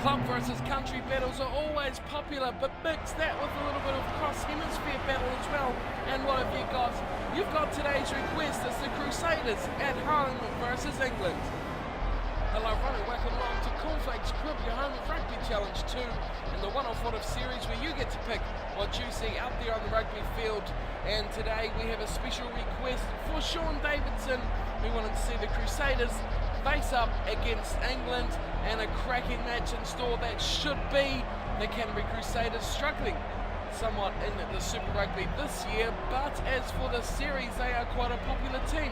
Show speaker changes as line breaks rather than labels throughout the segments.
Club versus country battles are always popular, but mix that with a little bit of cross-hemisphere battle as well. And what have you got? You've got today's request. It's the Crusaders at home versus England. Hello, everyone, and welcome along to Cornflakes Crib, your home of Rugby Challenge 2, and the one-off series where you get to pick what you see out there on the rugby field. And today we have a special request for Sean Davidson, who wanted to see the Crusaders face up against England, and a cracking match in store that should be the Canterbury Crusaders struggling somewhat in the Super Rugby this year, but as for the series, they are quite a popular team,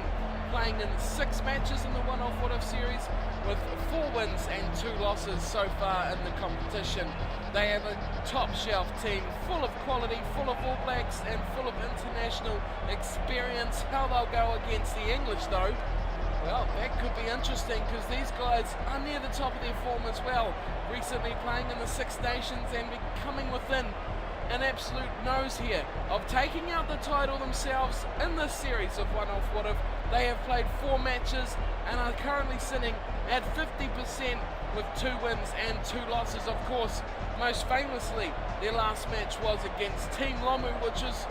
playing in 6 matches in the one-off series with 4 wins and 2 losses so far in the competition. They have a top shelf team full of quality, full of All Blacks and full of international experience. How they'll go against the English though, well, that could be interesting because these guys are near the top of their form as well, recently playing in the Six Nations and becoming within an absolute nose here of taking out the title themselves in this series of one-off what if. They have played 4 matches and are currently sitting at 50% with 2 wins and 2 losses. Of course, most famously, their last match was against Team Lomu, which is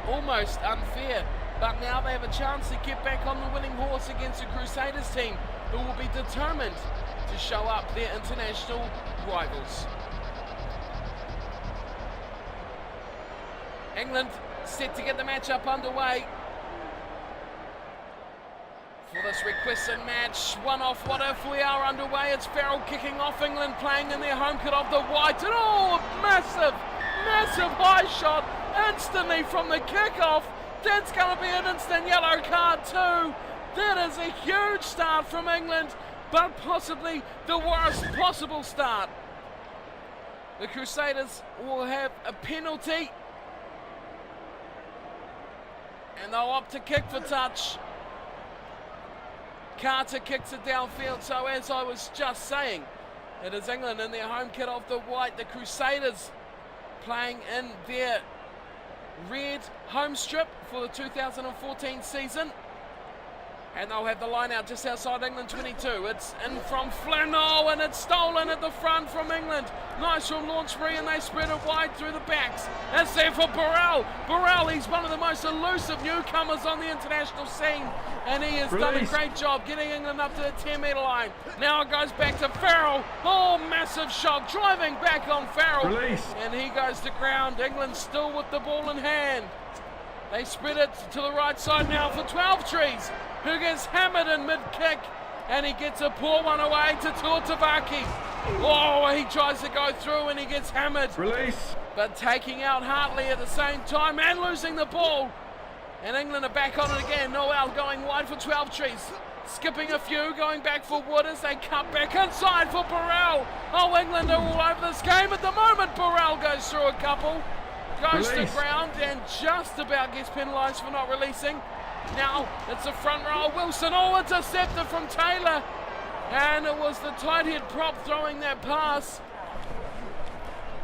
almost unfair. But now they have a chance to get back on the winning horse against the Crusaders team, who will be determined to show up their international rivals. England set to get the matchup underway for this requested match. One-off what if we are underway. It's Farrell kicking off. England playing in their home kit of the white, and oh, massive high shot instantly from the kickoff. That's going to be an instant yellow card too. That is a huge start from England, but possibly the worst possible start. The Crusaders will have a penalty, and they'll opt to kick for touch. Carter kicks it downfield, so as I was just saying, it is England in their home kit of the white. The Crusaders playing in their red home strip for the 2014 season, and they'll have the line out just outside England 22. It's in from Flynn, oh, and it's stolen at the front from England. Nice from Launchbury, and they spread it wide through the backs. It's there for Burrell. He's one of the most elusive newcomers on the international scene, and he has done a great job getting England up to the 10-metre line. Now it goes back to Farrell. Oh, massive shock, driving back on Farrell. And he goes to ground. England still with the ball in hand. They spread it to the right side now for 12 Trees, who gets hammered in mid-kick, and he gets a poor one away to Tuatavaki. Oh, he tries to go through and he gets hammered. But taking out Hartley at the same time and losing the ball. And England are back on it again. Noel going wide for 12 Trees. Skipping a few, going back for Wood as they cut back inside for Burrell. Oh, England are all over this game at the moment. Burrell goes through a couple, goes to ground and just about gets penalised for not releasing. Now it's a front row. Wilson, oh, intercepted from Taylor, and it was the tight head prop throwing that pass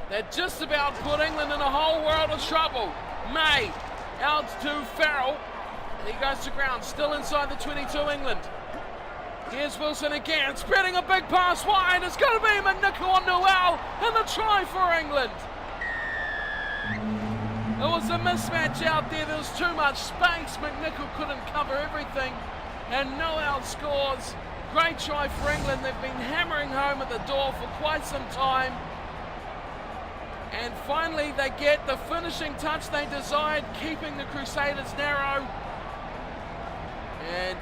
that just about put England in a whole world of trouble. May out to Farrell, and he goes to ground, still inside the 22 England. Here's Wilson again, spreading a big pass wide. It's going to be McNichol on Noel, and the try for England. It was a mismatch out there. There was too much space. McNichol couldn't cover everything, and Noel scores. Great try for England. They've been hammering home at the door for quite some time, and finally they get the finishing touch they desired, keeping the Crusaders narrow, and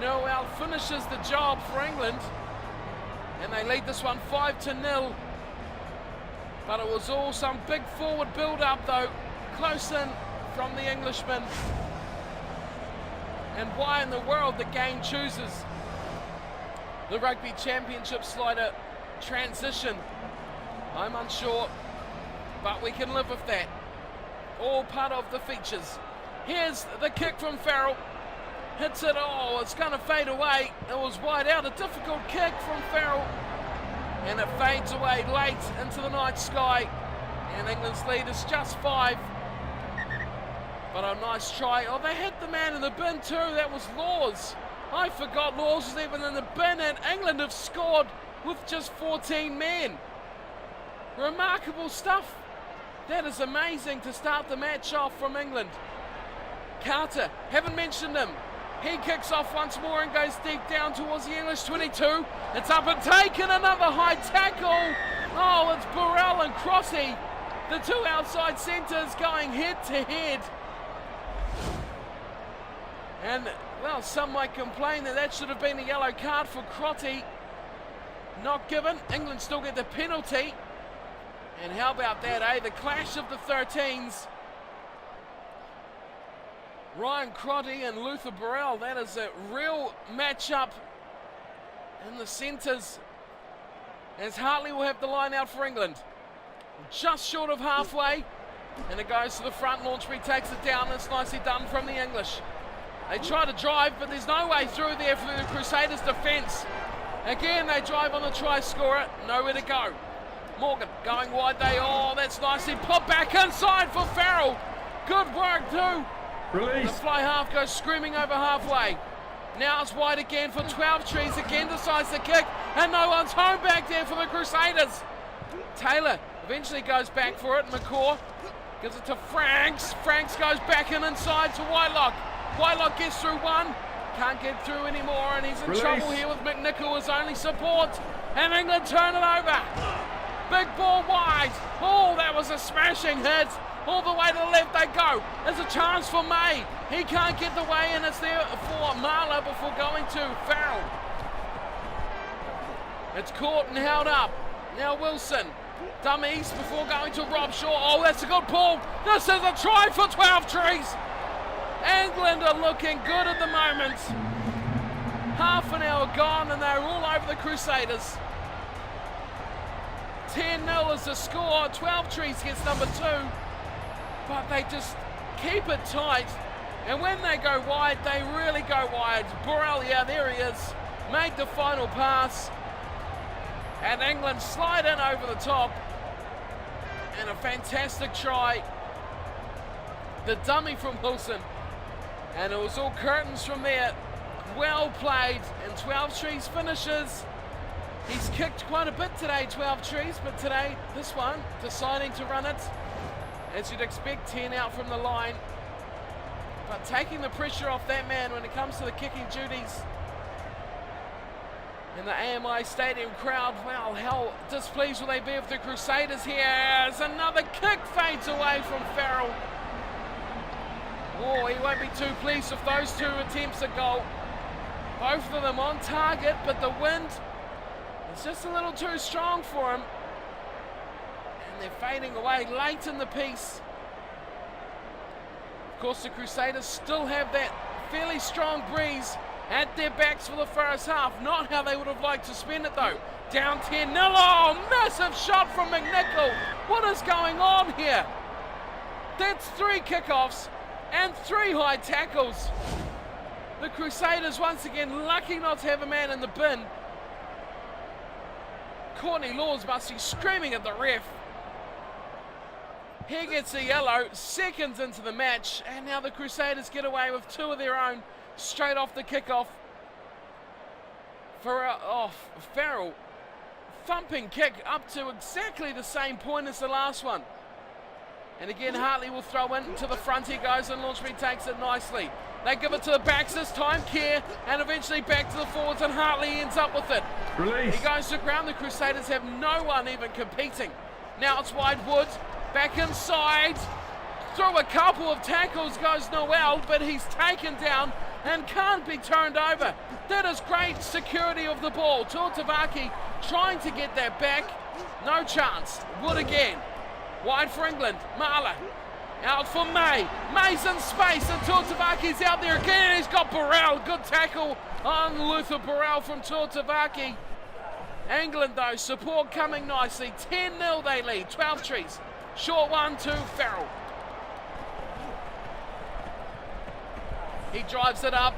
Noel finishes the job for England, and they lead this one 5-0. But it was all some big forward build-up though, close in from the Englishman. And why in the world the game chooses the Rugby Championship slider transition, I'm unsure, but we can live with that. All part of the features. Here's the kick from Farrell. Hits it, oh, it's going to fade away. It was wide out, a difficult kick from Farrell. And it fades away late into the night sky, and England's lead is just 5. But a nice try. Oh, they hit the man in the bin too. That was Laws. I forgot Laws was even in the bin, and England have scored with just 14 men. Remarkable stuff. That is amazing to start the match off from England. Carter, haven't mentioned him. He kicks off once more and goes deep down towards the English 22. It's up and taken, another high tackle. Oh, it's Burrell and Crotty, the two outside centres going head to head. And, well, some might complain that should have been a yellow card for Crotty. Not given. England still get the penalty. And how about that, eh? The clash of the 13s. Ryan Crotty and Luther Burrell. That is a real matchup in the centres, as Hartley will have the line out for England. Just short of halfway. And it goes to the front. Launchbury takes it down. It's nicely done from the English. They try to drive, but there's no way through there for the Crusaders' defence. Again, they drive on the try scorer. Nowhere to go. Morgan going wide. That's nicely put back inside for Farrell. Good work too.
Release.
The fly half goes screaming over halfway. Now it's wide again for 12 Trees. Again decides to kick, and no one's home back there for the Crusaders. Taylor eventually goes back for it. McCaw gives it to Franks. Franks goes back in inside to Whitelock. Whitelock gets through one. Can't get through anymore, and he's in trouble here with McNichol as only support. And England turn it over. Big ball wide. Oh, that was a smashing hit. All the way to the left they go. There's a chance for May. He can't get the way in. It's there for Marler before going to Farrell. It's caught and held up. Now Wilson. Dummies before going to Rob Shaw. Oh, that's a good ball. This is a try for 12 Trees. England are looking good at the moment. Half an hour gone and they're all over the Crusaders. 10-0 is the score. 12 Trees gets number 2. But they just keep it tight. And when they go wide, they really go wide. Burrell, yeah, there he is. Made the final pass. And England slide in over the top. And a fantastic try. The dummy from Wilson. And it was all curtains from there. Well played. And 12 Trees finishes. He's kicked quite a bit today, 12 Trees, but today, this one, deciding to run it. As you'd expect, 10 out from the line. But taking the pressure off that man when it comes to the kicking duties. And the AMI Stadium crowd, well, how displeased will they be with the Crusaders here? As another kick fades away from Farrell. Oh, he won't be too pleased with those two attempts at goal. Both of them on target, but the wind is just a little too strong for him. And they're fading away late in the piece. Of course, the Crusaders still have that fairly strong breeze at their backs for the first half. Not how they would have liked to spend it, though. Down 10-0. Oh, massive shot from McNichol. What is going on here? That's 3 kickoffs and 3 high tackles. The Crusaders once again lucky not to have a man in the bin. Courtney Laws must be screaming at the ref. He gets a yellow, seconds into the match, and now the Crusaders get away with 2 of their own straight off the kickoff. Farrell, thumping kick up to exactly the same point as the last one. And again, Hartley will throw in to the front. He goes, and Launchbury takes it nicely. They give it to the backs this time, Kerr, and eventually back to the forwards, and Hartley ends up with it.
Release.
He goes to ground. The Crusaders have no one even competing. Now it's wide Wood, back inside. Through a couple of tackles goes Noel, but he's taken down and can't be turned over. That is great security of the ball. Tuatavaki trying to get that back. No chance. Wood again. Wide for England. Marler. Out for May. May's in space and Tuatavaki's out there again. He's got Burrell. Good tackle on Luther Burrell from Tuatavaki. England though, support coming nicely. 10-0 they lead. 12 Trees. Short one to Farrell. He drives it up.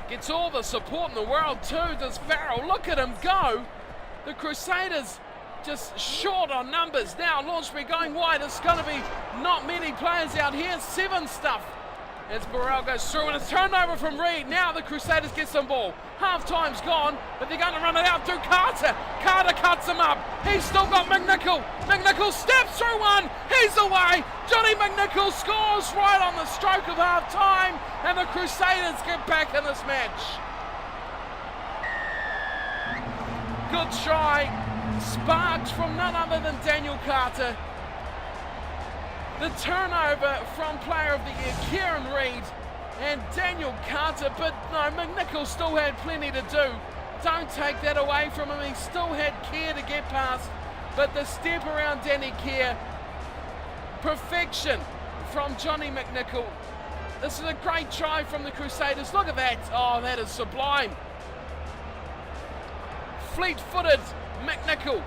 Gets all the support in the world too, does Farrell. Look at him go. The Crusaders just short on numbers. Now Launchbury going wide. It's going to be not many players out here. 7 stuff. As Burrell goes through and it's turnover from Reed. Now the Crusaders get some ball. Half-time's gone, but they're going to run it out to Carter. Carter cuts him up. He's still got McNichol. McNichol steps through one. He's away. Johnny McNichol scores right on the stroke of half-time, and the Crusaders get back in this match. Good try. Sparked from none other than Daniel Carter. The turnover from Player of the Year, Kieran Reid and Daniel Carter, but no, McNichol still had plenty to do. Don't take that away from him. He still had Kerr to get past, but the step around Danny Kerr, perfection from Johnny McNichol. This is a great try from the Crusaders. Look at that. Oh, that is sublime. Fleet-footed McNichol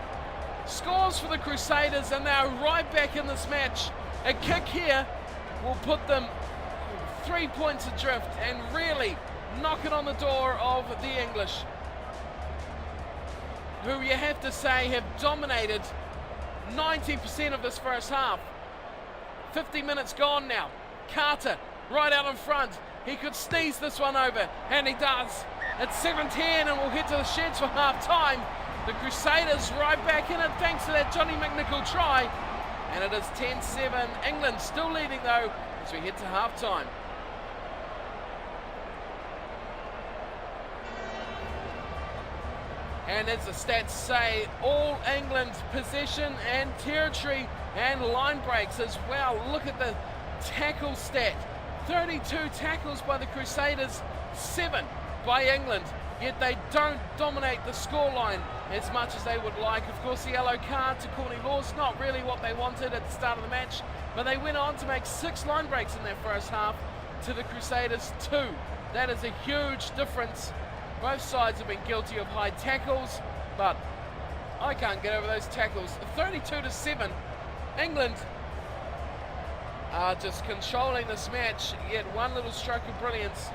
scores for the Crusaders, and they're right back in this match. A kick here will put them 3 points adrift and really knock it on the door of the English, who you have to say have dominated 90% of this first half. 50 minutes gone now. Carter right out in front. He could sneeze this one over, and he does. It's 7-10 and we'll head to the sheds for half time. The Crusaders right back in it thanks to that Johnny McNichol try. And it is 10-7. England still leading though as we head to half time. And as the stats say, all England possession and territory and line breaks as well. Look at the tackle stat. 32 tackles by the Crusaders, 7 by England. Yet they don't dominate the scoreline as much as they would like. Of course, the yellow card to Courtney Lawes, not really what they wanted at the start of the match, but they went on to make 6 line breaks in their first half to the Crusaders 2. That is a huge difference. Both sides have been guilty of high tackles, but I can't get over those tackles. 32-7, England are just controlling this match, yet one little stroke of brilliance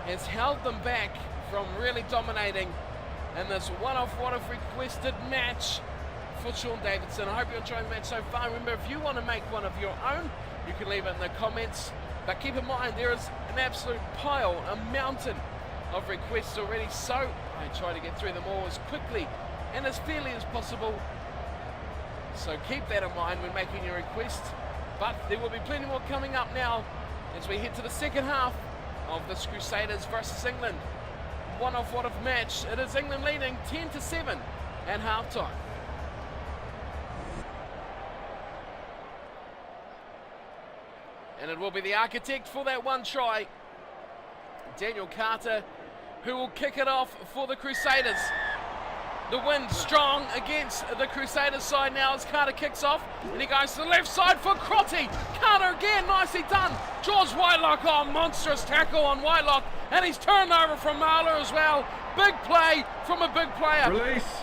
has held them back from really dominating in this one-off requested match for Sean Davidson. I hope you're enjoying the match so far. Remember, if you want to make one of your own, you can leave it in the comments. But keep in mind, there is an absolute pile, a mountain of requests already, so I try to get through them all as quickly and as fairly as possible. So keep that in mind when making your request. But there will be plenty more coming up now as we head to the second half of this Crusaders versus England one-off match. It is England leading 10-7 at halftime. And it will be the architect for that one try, Daniel Carter, who will kick it off for the Crusaders. The wind strong against the Crusaders side now as Carter kicks off, and he goes to the left side for Crotty. Carter again, nicely done. Draws Whitelock, oh, monstrous tackle on Whitelock, and he's turned over from Marler as well. Big play from a big player.
Release.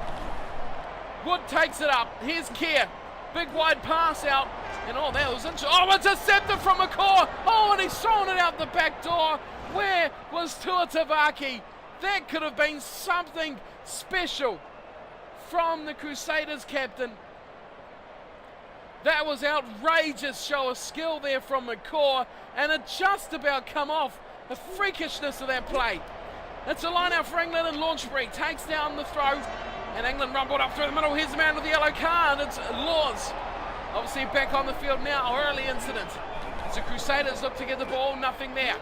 Wood takes it up. Here's Kerr. Big wide pass out, and oh, that was interesting. Oh, intercepted from McCaw. Oh, and he's thrown it out the back door. Where was Tuatavaki? That could have been something special from the Crusaders captain. That was outrageous show of skill there from McCaw, and it just about come off. The freakishness of that play. It's a line out for England, and Launchbury takes down the throw, and England rumbled up through the middle. Here's the man with the yellow card. It's Lawes. Obviously back on the field now. Early incident. As the Crusaders look to get the ball, nothing there.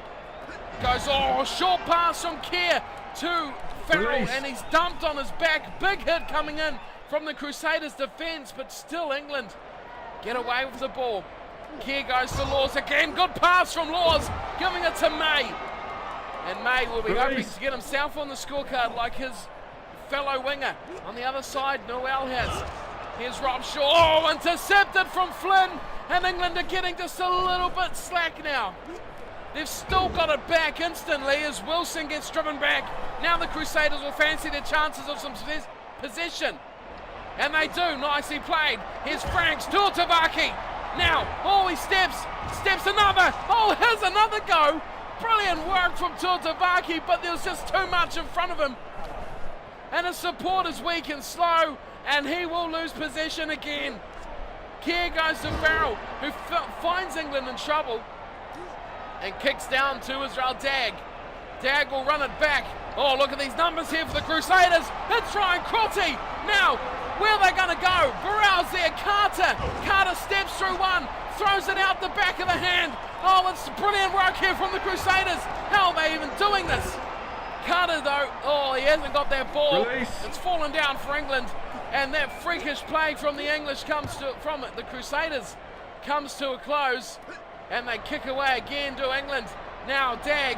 Goes, oh, short pass from Kerr to Farrell, and he's dumped on his back. Big hit coming in from the Crusaders defence, but still England get away with the ball. Kerr goes to Lawes again. Good pass from Lawes, giving it to May. And May will be hoping to get himself on the scorecard like his fellow winger. On the other side, Noel has. Here's Rob Shaw. Oh, intercepted from Flynn. And England are getting just a little bit slack now. They've still got it back instantly as Wilson gets driven back. Now the Crusaders will fancy their chances of some possession. And they do. Nicely played. Here's Franks. Tuatavaki. Now, oh, he steps another. Oh, here's another go. Brilliant work from Tuatavaki, but there was just too much in front of him. And his support is weak and slow, and he will lose possession again. Kerr goes to Farrell, who finds England in trouble. and kicks down to Israel Dag. Dag will run it back. Oh, look at these numbers here for the Crusaders. It's Ryan Crotty. Now, where are they going to go? Burrell's there. Carter steps through one, throws it out the back of the hand. Oh, it's brilliant work here from the Crusaders. How are they even doing this? Carter, though, oh, he hasn't got that ball.
Release.
It's fallen down for England. And that freakish play from the the Crusaders comes to a close. And they kick away again to England. Now, Dag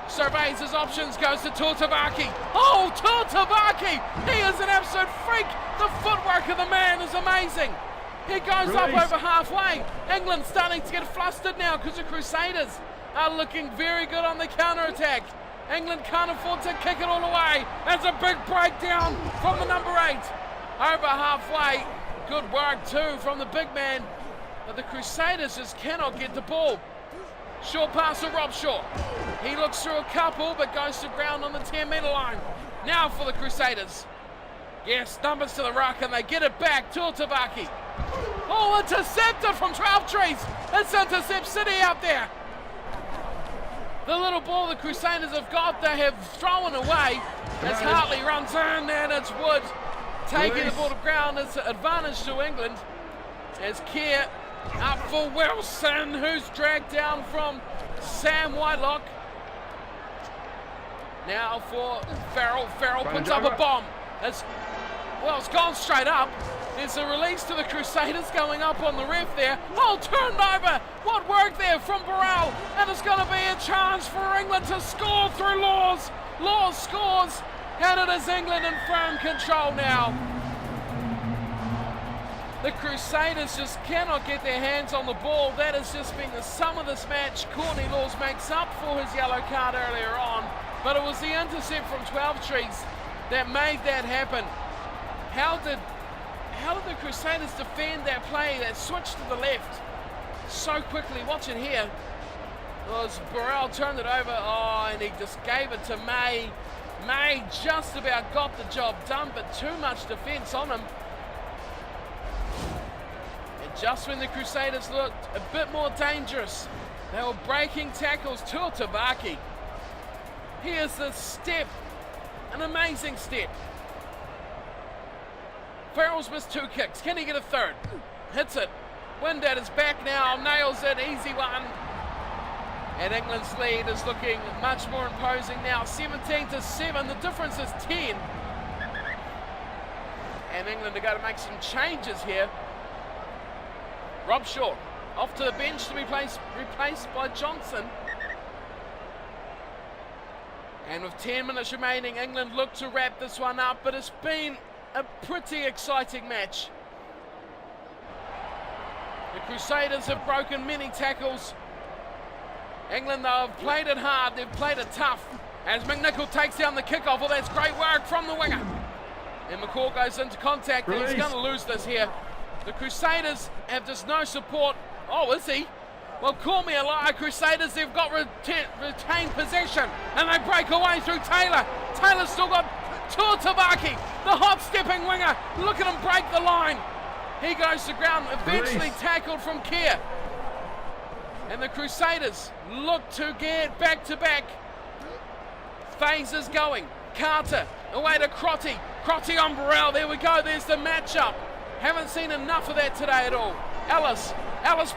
surveys his options, goes to Tuatavaki. Oh, Tuatavaki! He is an absolute freak. The footwork of the man is amazing. He goes up over halfway. England starting to get flustered now because the Crusaders are looking very good on the counter-attack. England can't afford to kick it all away. There's a big breakdown from the number 8. Over halfway. Good work too from the big man. But the Crusaders just cannot get the ball. Short pass to Rob Shaw. He looks through a couple but goes to ground on the 10-metre line. Now for the Crusaders. Yes, numbers to the ruck and they get it back. Tuatavaki. Oh, intercepted from 12 trees. It's Intercept City out there. The little ball the Crusaders have got, they have thrown away as Hartley runs in and it's Wood taking the ball to ground. It's an advantage to England as Kerr up for Wilson, who's dragged down from Sam Whitelock. Now for Farrell. Farrell puts up a bomb. It's gone straight up. There's a release to the Crusaders going up on the ref there. Oh, turned over. What work there from Burrell. And it's going to be a chance for England to score through Laws. Laws scores. And it is England in firm control now. The Crusaders just cannot get their hands on the ball. That has just been the sum of this match. Courtney Laws makes up for his yellow card earlier on. But it was the intercept from 12 trees that made that happen. How did the Crusaders defend that play, that switch to the left so quickly? Watch it here. As Burrell turned it over, and he just gave it to May. May just about got the job done, but too much defence on him. And just when the Crusaders looked a bit more dangerous, they were breaking tackles. Tuatavaki. Here's the step, an amazing step. Farrell's missed 2 kicks. Can he get a third? Hits it. Wind at his back now. Nails it. Easy one. And England's lead is looking much more imposing now. 17-7. The difference is 10. And England are going to make some changes here. Rob Shaw off to the bench to be replaced by Johnson. And with 10 minutes remaining, England look to wrap this one up. But it's been a pretty exciting match. The Crusaders have broken many tackles. England, though, have played it hard. They've played it tough. As McNichol takes down the kickoff. Well, that's great work from the winger. And McCall goes into contact. And he's going to lose this here. The Crusaders have just no support. Oh, is he? Well, call me a liar, Crusaders. They've got retained possession. And they break away through Taylor. Taylor's still got Tuatavaki, the hot-stepping winger. Look at him break the line. He goes to ground, eventually tackled from Kerr. And the Crusaders look to get back-to-back. Phases going. Carter, away to Crotty. Crotty on Burrell. There we go. There's the matchup. Haven't seen enough of that today at all. Ellis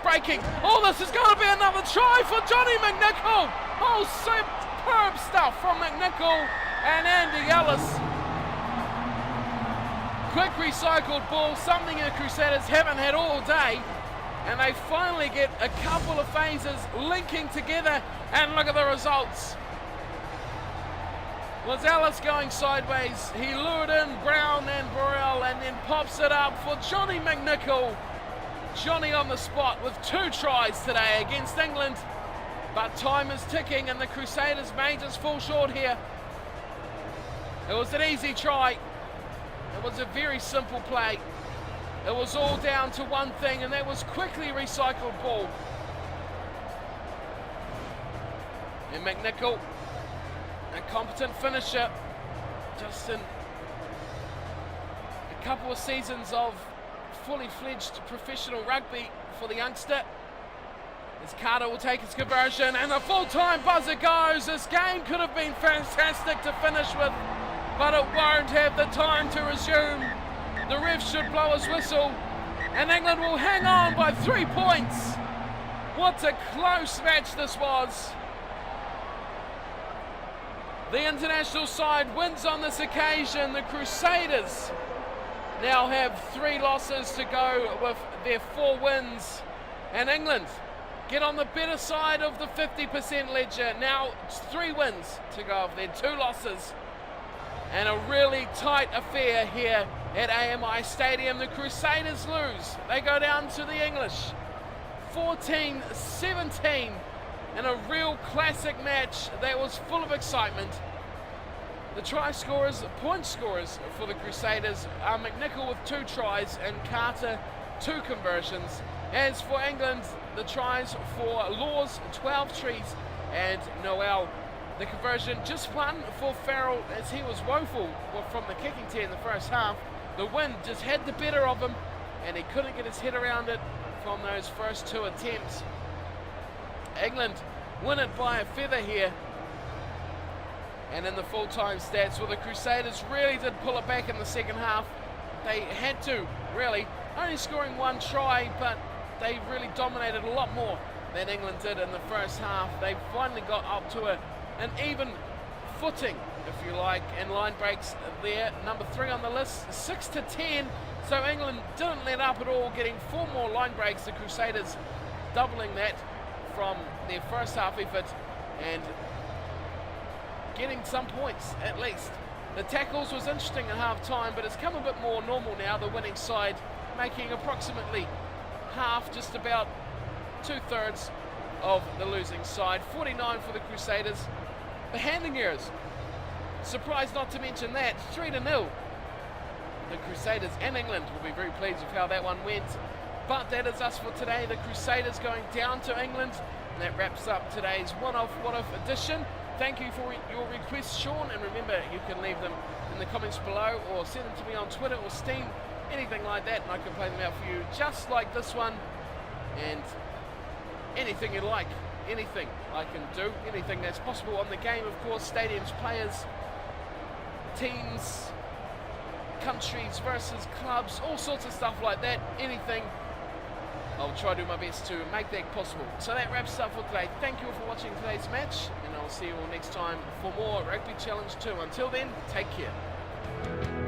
breaking. Oh, this is going to be another try for Johnny McNichol. Oh, superb stuff from McNichol and Andy Ellis. Quick recycled ball, something the Crusaders haven't had all day. And they finally get a couple of phases linking together. And look at the results. Was Ellis going sideways? He lured in Brown and Burrell and then pops it up for Johnny McNichol. Johnny on the spot with 2 tries today against England. But time is ticking and the Crusaders may just fall short here. It was an easy try. It was a very simple play. It was all down to one thing, and that was quickly recycled ball. And McNichol, a competent finisher, just in a couple of seasons of fully fledged professional rugby for the youngster. as Carter will take his conversion and the full-time buzzer goes. This game could have been fantastic to finish with, but it won't have the time to resume. The ref should blow his whistle and England will hang on by 3 points. What a close match this was. The international side wins on this occasion. The Crusaders now have 3 losses to go with their 4 wins, and England get on the better side of the 50% ledger. Now it's 3 wins to go of their 2 losses, and a really tight affair here at AMI Stadium. The Crusaders lose. They go down to the English 14-17 in a real classic match that was full of excitement. The try scorers, point scorers for the Crusaders are McNichol with 2 tries and Carter 2 conversions. As for England, the tries for Laws, 12 trees, and Noel. The conversion just 1 for Farrell, as he was woeful from the kicking tee in the first half. The wind just had the better of him and he couldn't get his head around it from those first 2 attempts. England win it by a feather here. And in the full-time stats, well, the Crusaders really did pull it back in the second half. They had to, really, only scoring 1 try, but they really dominated a lot more than England did in the first half. They finally got up to an even footing, if you like, and line breaks there. Number 3 on the list, 6-10. So England didn't let up at all, getting 4 more line breaks. The Crusaders doubling that from their first half effort and getting some points at least. The tackles was interesting at half time, but it's come a bit more normal now. The winning side making approximately half, just about 2/3 of the losing side. 49 for the Crusaders. The handling errors, surprised not to mention that, 3-0. The Crusaders and England will be very pleased with how that one went. But that is us for today. The Crusaders going down to England, and that wraps up today's one-off what-if edition. Thank you for your requests, Sean, and remember you can leave them in the comments below or send them to me on Twitter or Steam, anything like that, and I can play them out for you just like this one. And anything you like, anything I can do, anything that's possible on the game, of course, stadiums, players, teams, countries versus clubs, all sorts of stuff like that, anything. I'll try to do my best to make that possible. So that wraps up for today. Thank you all for watching today's match, and I'll see you all next time for more Rugby Challenge 2. Until then, take care.